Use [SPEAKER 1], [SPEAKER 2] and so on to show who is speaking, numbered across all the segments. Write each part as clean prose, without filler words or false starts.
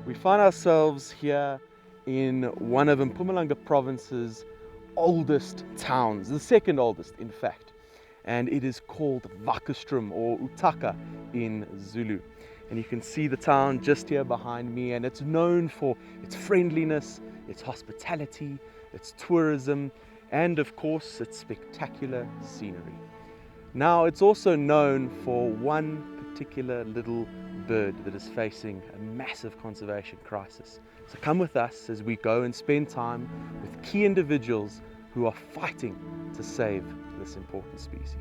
[SPEAKER 1] We find ourselves here in one of Mpumalanga province's oldest towns, the second oldest in fact, and it is called Wakkerstroom, or Utaka in Zulu. And you can see the town just here behind me, and it's known for its friendliness, its hospitality, its tourism, and of course its spectacular scenery. Now it's also known for one particular little bird that is facing a massive conservation crisis. So come with us as we go and spend time with key individuals who are fighting to save this important species.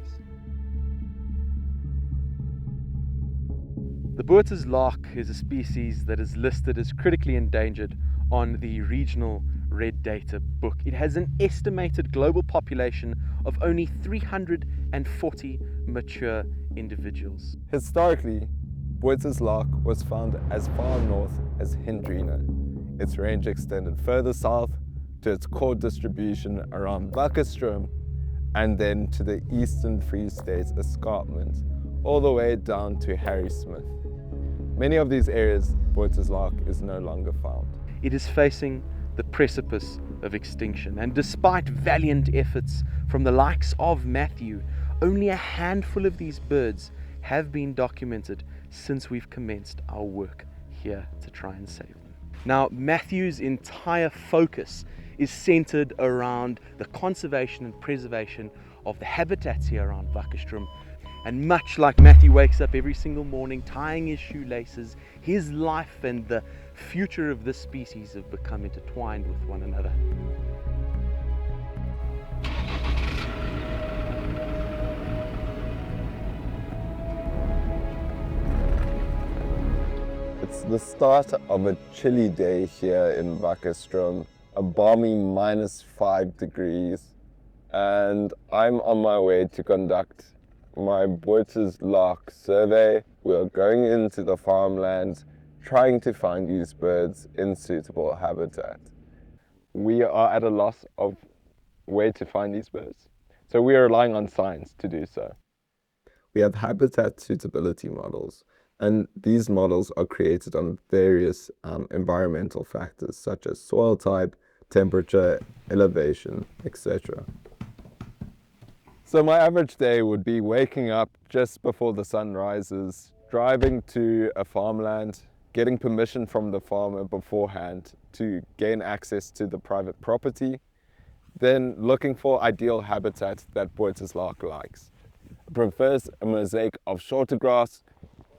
[SPEAKER 1] The Botha's lark is a species that is listed as critically endangered on the regional Red Data book. It has an estimated global population of only 340 mature individuals.
[SPEAKER 2] Historically, Botha's lark was found as far north as Hendrina. Its range extended further south to its core distribution around Wakkerstroom, and then to the eastern Free State escarpment, all the way down to Harry Smith. Many of these areas, Botha's lark is no longer found.
[SPEAKER 1] It is facing the precipice of extinction, and despite valiant efforts from the likes of Matthew, only a handful of these birds have been documented since we've commenced our work here to try and save them. Now, Matthew's entire focus is centered around the conservation and preservation of the habitats here around Wakkerstroom. And much like Matthew wakes up every single morning tying his shoelaces, his life and the future of this species have become intertwined with one another.
[SPEAKER 2] It's the start of a chilly day here in Wakkerstroom, a balmy -5 degrees, and I'm on my way to conduct my Botha's lark survey. We are going into the farmlands, trying to find these birds in suitable habitat. We are at a loss of where to find these birds, so we are relying on science to do so. We have habitat suitability models, and these models are created on various environmental factors such as soil type, temperature, elevation, etc. So my average day would be waking up just before the sun rises, driving to a farmland, getting permission from the farmer beforehand to gain access to the private property, then looking for ideal habitat that Botha's lark likes. It prefers a mosaic of shorter grass,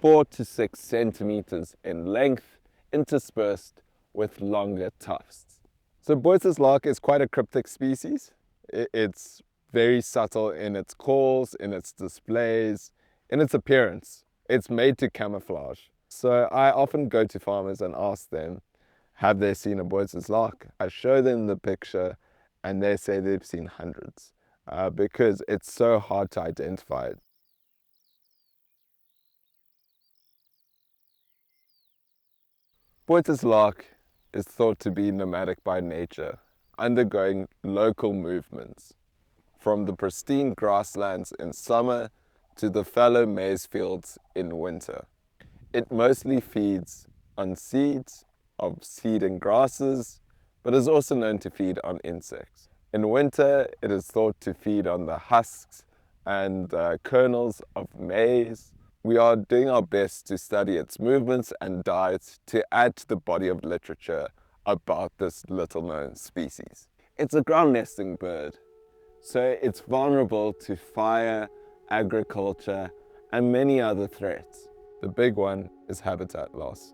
[SPEAKER 2] 4 to 6 centimeters in length, interspersed with longer tufts. So Botha's lark is quite a cryptic species. It's very subtle in its calls, in its displays, in its appearance. It's made to camouflage. So I often go to farmers and ask them, have they seen a Botha's lark? I show them the picture and they say they've seen hundreds because it's so hard to identify it. Botha's lark is thought to be nomadic by nature, undergoing local movements, from the pristine grasslands in summer to the fallow maize fields in winter. It mostly feeds on seeds of seeding grasses, but is also known to feed on insects. In winter, it is thought to feed on the husks and kernels of maize. We are doing our best to study its movements and diets to add to the body of literature about this little-known species. It's a ground-nesting bird, so it's vulnerable to fire, agriculture, and many other threats. The big one is habitat loss.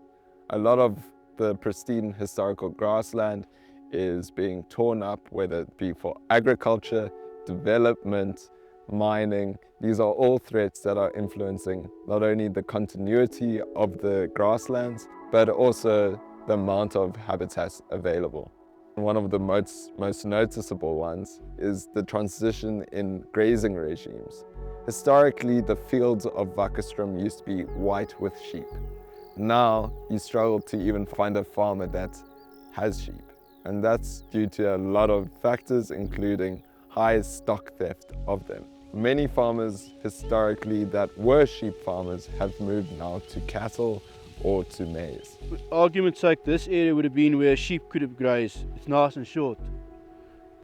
[SPEAKER 2] A lot of the pristine historical grassland is being torn up, whether it be for agriculture, development, mining. These are all threats that are influencing not only the continuity of the grasslands, but also the amount of habitats available. One of the most noticeable ones is the transition in grazing regimes. Historically, the fields of Wakkerstroom used to be white with sheep. Now, you struggle to even find a farmer that has sheep. And that's due to a lot of factors, including high stock theft of them. Many farmers historically that were sheep farmers have moved now to cattle or to maize.
[SPEAKER 3] Argument's sake, this area would have been where sheep could have grazed. It's nice and short.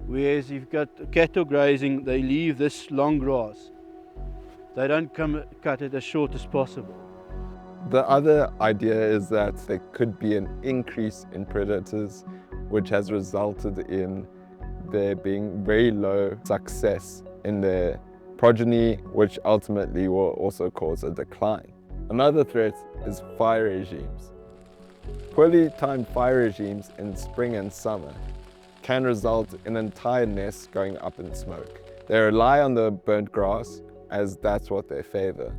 [SPEAKER 3] Whereas if you've got cattle grazing, they leave this long grass. They don't come cut it as short as possible.
[SPEAKER 2] The other idea is that there could be an increase in predators, which has resulted in there being very low success in their progeny, which ultimately will also cause a decline. Another threat is fire regimes. Poorly timed fire regimes in spring and summer can result in entire nests going up in smoke. They rely on the burnt grass as that's what they favor.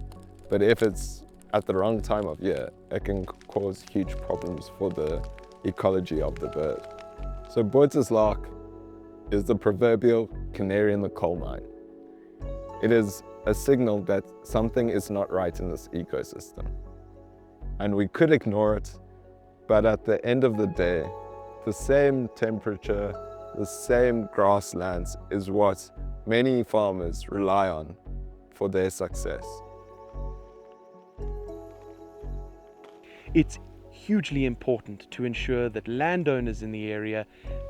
[SPEAKER 2] But if it's at the wrong time of year, it can cause huge problems for the ecology of the bird. So Botha's lark is the proverbial canary in the coal mine. It is a signal that something is not right in this ecosystem. And we could ignore it, but at the end of the day, the same temperature, the same grasslands is what many farmers rely on for their success.
[SPEAKER 1] It's hugely important to ensure that landowners in the area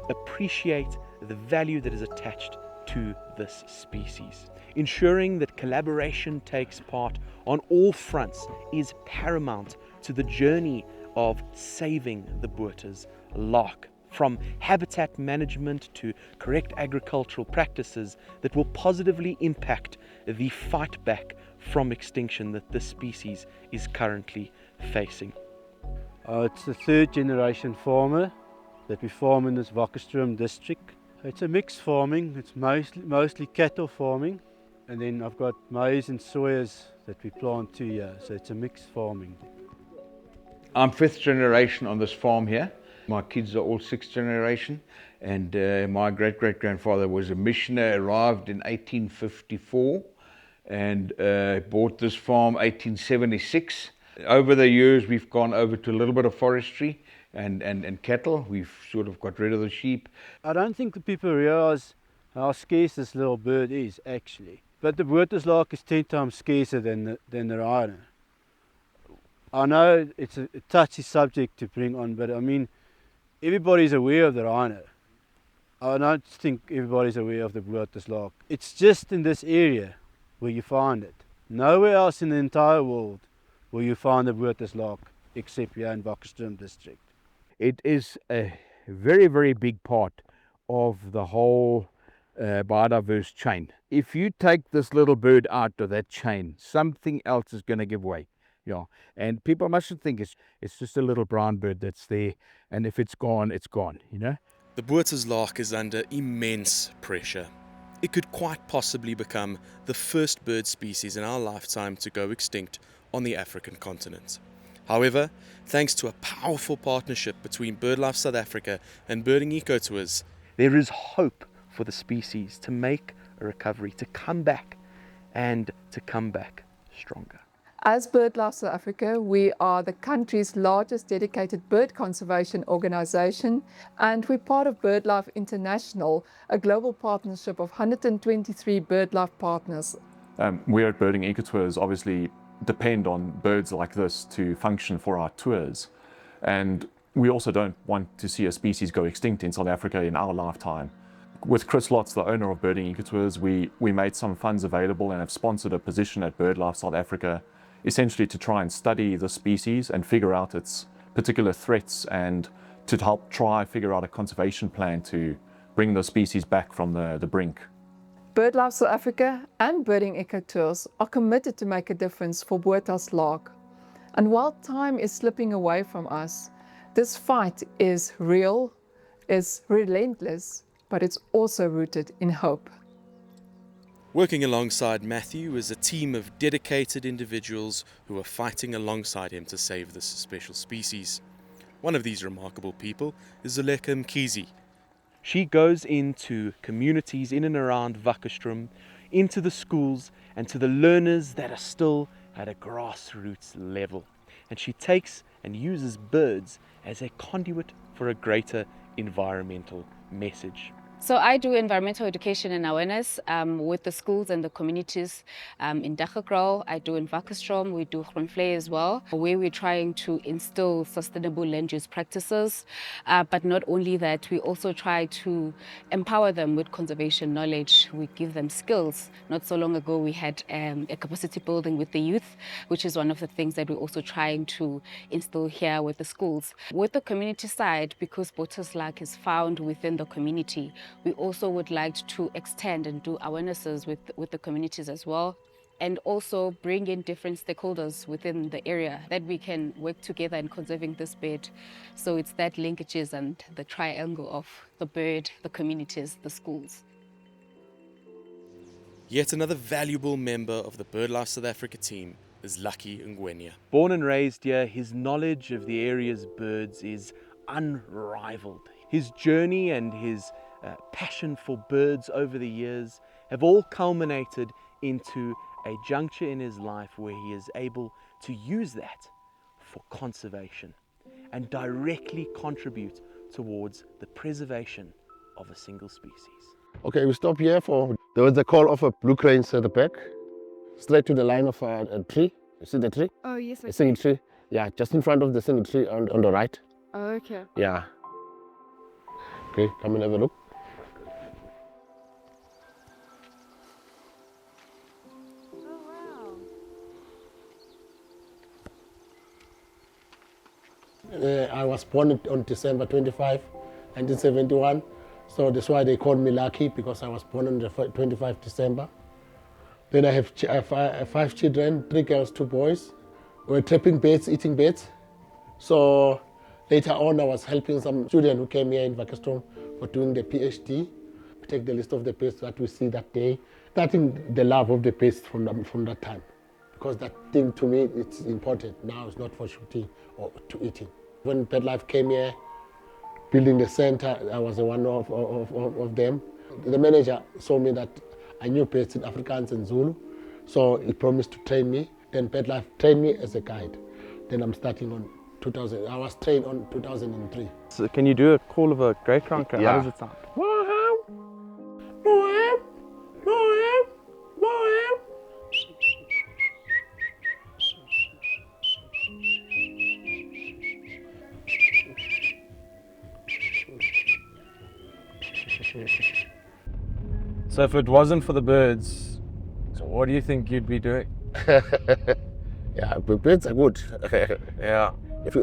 [SPEAKER 1] appreciate the value that is attached to this species. Ensuring that collaboration takes part on all fronts is paramount to the journey of saving the Botha's lark, from habitat management to correct agricultural practices that will positively impact the fight back from extinction that this species is currently facing.
[SPEAKER 3] It's the third generation farmer that we farm in this Wakkerstroom district. It's a mixed farming. It's mostly cattle farming, and then I've got maize and soyas that we plant 2 years, so it's a mixed farming.
[SPEAKER 4] I'm fifth generation on this farm here. My kids are all sixth generation, and my great-great-grandfather was a missioner, arrived in 1854 and bought this farm 1876. Over the years we've gone over to a little bit of forestry and cattle. We've sort of got rid of the sheep.
[SPEAKER 3] I don't think the people realise how scarce this little bird is actually. But the Botha's lark is 10 times scarcer than the rhino. I know it's a touchy subject to bring on, but I mean, everybody's aware of the rhino. I don't think everybody's aware of the Botha's lark. It's just in this area where you find it. Nowhere else in the entire world will you find the Botha's lark except here in Wakkerstroom district.
[SPEAKER 4] It is a very, very big part of the whole biodiverse chain. If you take this little bird out of that chain, something else is going to give way. Yeah, and people mustn't think it's just a little brown bird that's there, and if it's gone, it's gone, you know.
[SPEAKER 1] The Botha's lark is under immense pressure. It could quite possibly become the first bird species in our lifetime to go extinct on the African continent. However, thanks to a powerful partnership between BirdLife South Africa and Birding Ecotours, there is hope for the species to make a recovery, to come back, and to come back stronger.
[SPEAKER 5] As BirdLife South Africa, we are the country's largest dedicated bird conservation organisation, and we're part of BirdLife International, a global partnership of 123 BirdLife partners.
[SPEAKER 6] We at Birding Ecotours obviously depend on birds like this to function for our tours, and we also don't want to see a species go extinct in South Africa in our lifetime. With Chris Lotz, the owner of Birding Ecotours, we made some funds available and have sponsored a position at BirdLife South Africa, essentially to try and study the species and figure out its particular threats, and to help try figure out a conservation plan to bring the species back from the brink.
[SPEAKER 5] BirdLife South Africa and Birding Ecotours are committed to make a difference for Botha's lark. And while time is slipping away from us, this fight is real, is relentless, but it's also rooted in hope.
[SPEAKER 1] Working alongside Matthew is a team of dedicated individuals who are fighting alongside him to save this special species. One of these remarkable people is Zuleka Mkhize. She goes into communities in and around Wakkerstroom, into the schools and to the learners that are still at a grassroots level. And she takes and uses birds as a conduit for a greater environmental message.
[SPEAKER 7] So I do environmental education and awareness with the schools and the communities in Wakkerstroom. I do in Wakkerstroom. We do Groenvlei as well, where we're trying to instill sustainable land use practices. But not only that, we also try to empower them with conservation knowledge. We give them skills. Not so long ago, we had a capacity building with the youth, which is one of the things that we're also trying to instill here with the schools. With the community side, because Botha's Lark is found within the community, we also would like to extend and do awarenesses with the communities as well, and also bring in different stakeholders within the area that we can work together in conserving this bird. So it's that linkages and the triangle of the bird, the communities, the schools.
[SPEAKER 1] Yet another valuable member of the BirdLife South Africa team is Lucky Ngwenya. Born and raised here, his knowledge of the area's birds is unrivaled. His journey and his passion for birds over the years have all culminated into a juncture in his life where he is able to use that for conservation and directly contribute towards the preservation of a single species.
[SPEAKER 8] Okay, we stop here for, there was a call of a blue cranes at the back, straight to the line of a tree. You see the tree?
[SPEAKER 9] Oh, yes.
[SPEAKER 8] A single tree. Yeah, just in front of the single tree on the right.
[SPEAKER 9] Oh, okay.
[SPEAKER 8] Yeah. Okay, come and have a look.
[SPEAKER 9] Oh,
[SPEAKER 8] wow. I was born on December 25, 1971. So that's why they call me Lucky, because I was born on the 25 December. Then I have 5 children, 3 girls, 2 boys. We're trapping birds, eating birds. So later on I was helping some students who came here in Wakkerstroom for doing the PhD. We take the list of the birds that we see that day, starting the love of the birds from that time. Because that thing to me, it's important. Now it's not for shooting or to eating. When BirdLife came here, building the center, I was one of them. The manager saw me that I knew birds in Afrikaans and Zulu, so he promised to train me. Then BirdLife trained me as a guide. Then I'm starting on 2000. I was trained on 2003.
[SPEAKER 1] So can you do a call of a grey kranker?
[SPEAKER 8] Yeah.
[SPEAKER 1] How does it sound? So if it wasn't for the birds, so what do you think you'd be doing?
[SPEAKER 8] Yeah, but birds are good.
[SPEAKER 1] Yeah.
[SPEAKER 8] If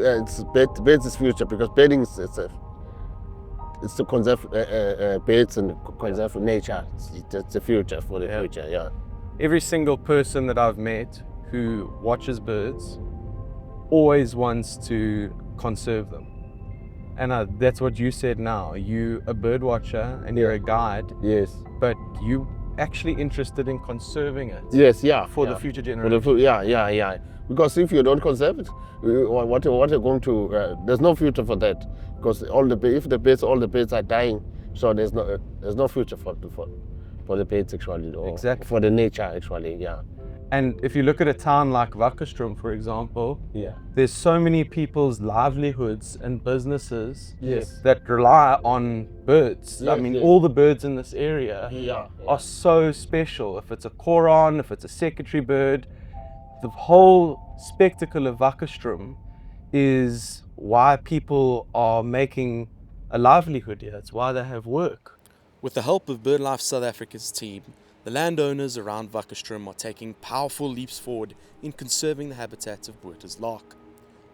[SPEAKER 8] birds is future, because birding is it's to conserve birds and conserve nature. It's the future for the future. Yeah.
[SPEAKER 1] Every single person that I've met who watches birds always wants to conserve them. And that's what you said now. You a bird watcher and you're a guide,
[SPEAKER 8] Yes.
[SPEAKER 1] but you actually interested in conserving it.
[SPEAKER 8] Yes. Yeah.
[SPEAKER 1] For
[SPEAKER 8] yeah.
[SPEAKER 1] the future
[SPEAKER 8] For
[SPEAKER 1] generation.
[SPEAKER 8] the yeah. Because if you don't conserve it, what are going to? There's no future for that. Because if all the birds are dying, so there's no future for the birds actually, or
[SPEAKER 1] Exactly.
[SPEAKER 8] for the nature actually. Yeah.
[SPEAKER 1] And if you look at a town like Wakkerstroom, for example,
[SPEAKER 8] Yeah.
[SPEAKER 1] there's so many people's livelihoods and businesses
[SPEAKER 8] Yes.
[SPEAKER 1] that rely on birds. I
[SPEAKER 8] Yes,
[SPEAKER 1] mean,
[SPEAKER 8] yes.
[SPEAKER 1] all the birds in this area
[SPEAKER 8] Yeah.
[SPEAKER 1] are so special. If it's a koran, if it's a secretary bird, the whole spectacle of Wakkerstroom is why people are making a livelihood here. It's why they have work. With the help of BirdLife South Africa's team, the landowners around Wakkerstroom are taking powerful leaps forward in conserving the habitat of Botha's Lark.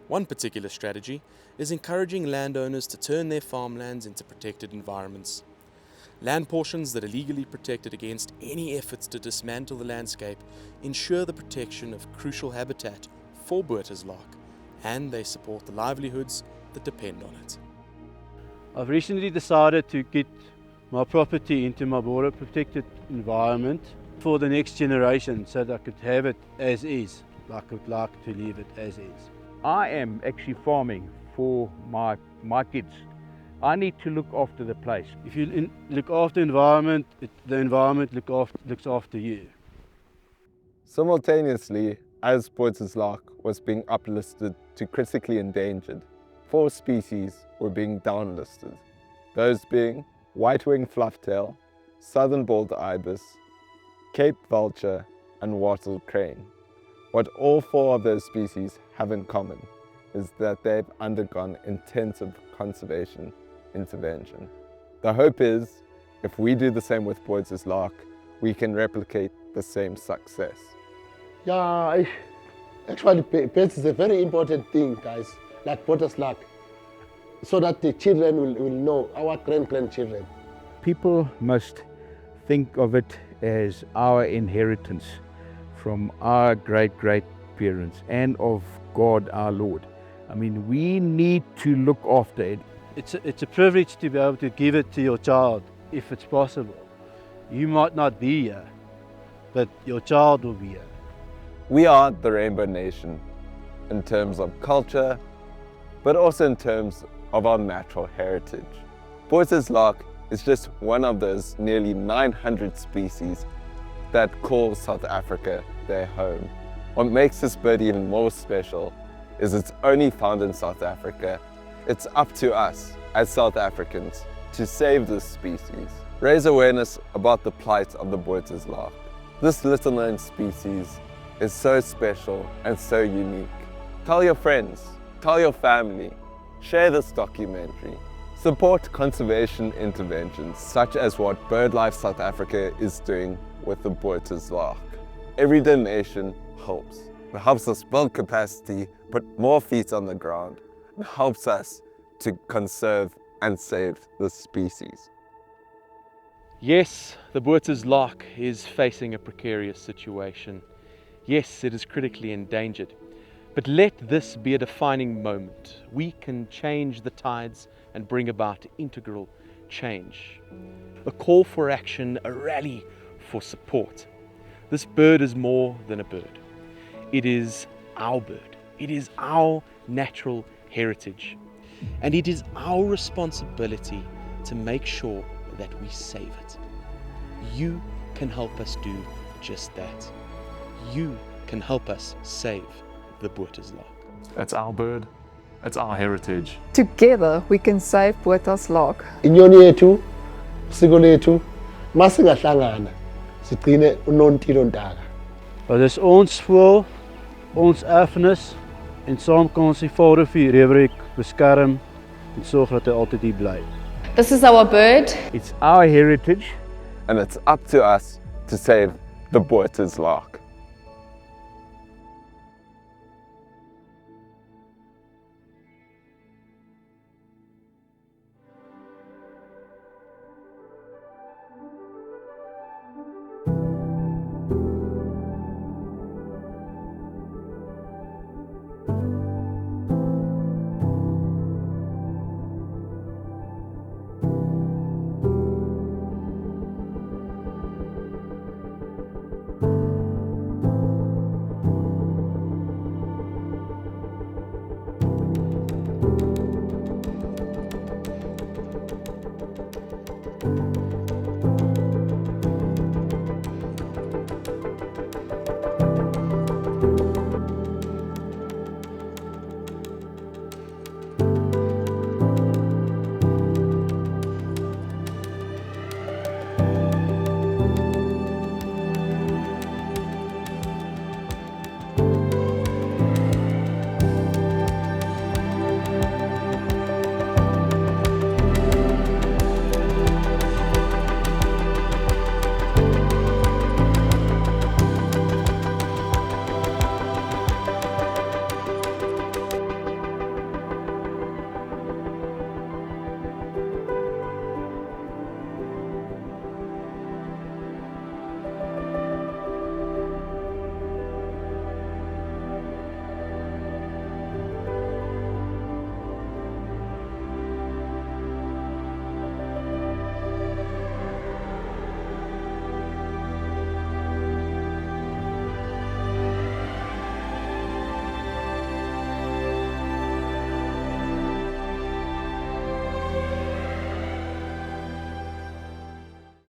[SPEAKER 1] One particular strategy is encouraging landowners to turn their farmlands into protected environments. Land portions that are legally protected against any efforts to dismantle the landscape ensure the protection of crucial habitat for Botha's Lark, and they support the livelihoods that depend on it.
[SPEAKER 3] I've recently decided to get my property into my border protected environment for the next generation, so that I could have it as is. I would like to leave it as is.
[SPEAKER 4] I am actually farming for my kids. I need to look after the place.
[SPEAKER 3] If you look after the environment looks after you.
[SPEAKER 2] Simultaneously, as Botha's Lark was being uplisted to critically endangered, 4 species were being downlisted, those being white-winged flufftail, southern bald ibis, Cape vulture, and wattled crane. What all 4 of those species have in common is that they've undergone intensive conservation intervention. The hope is, if we do the same with Botha's lark, we can replicate the same success.
[SPEAKER 8] Yeah, actually pets is a very important thing, guys, like Botha's lark, so that the children will know, our grandchildren.
[SPEAKER 4] People must think of it as our inheritance from our great-great-parents and of God our Lord. I mean, we need to look after it.
[SPEAKER 3] It's a privilege to be able to give it to your child if it's possible. You might not be here, but your child will be here.
[SPEAKER 2] We are the Rainbow Nation in terms of culture, but also in terms of our natural heritage. Botha's lark is just one of those nearly 900 species that call South Africa their home. What makes this bird even more special is it's only found in South Africa. It's up to us as South Africans to save this species, raise awareness about the plight of the Botha's lark. This little known species is so special and so unique. Tell your friends, tell your family, share this documentary. Support conservation interventions such as what BirdLife South Africa is doing with the Botha's lark. Every donation helps. It helps us build capacity, put more feet on the ground. It helps us to conserve and save this species.
[SPEAKER 1] Yes, the Botha's lark is facing a precarious situation. Yes, it is critically endangered. But let this be a defining moment. We can change the tides and bring about integral change. A call for action, a rally for support. This bird is more than a bird. It is our bird. It is our natural heritage. And it is our responsibility to make sure that we save it. You can help us do just that. You can help us save the Botha's lark.
[SPEAKER 6] It's our bird, it's our heritage.
[SPEAKER 5] Together we can save Botha's lark.
[SPEAKER 8] Inyoni yethu, isiko lethu, masingahlangana, sigcine unontilo ntaka.
[SPEAKER 3] Dit is ons voël, ons erfenis en saam kan ons die Vaalrivier reebreek beskerm en sorg dat hy altyd hier bly.
[SPEAKER 7] This is our bird.
[SPEAKER 4] It's our heritage.
[SPEAKER 2] And it's up to us to save the Botha's lark.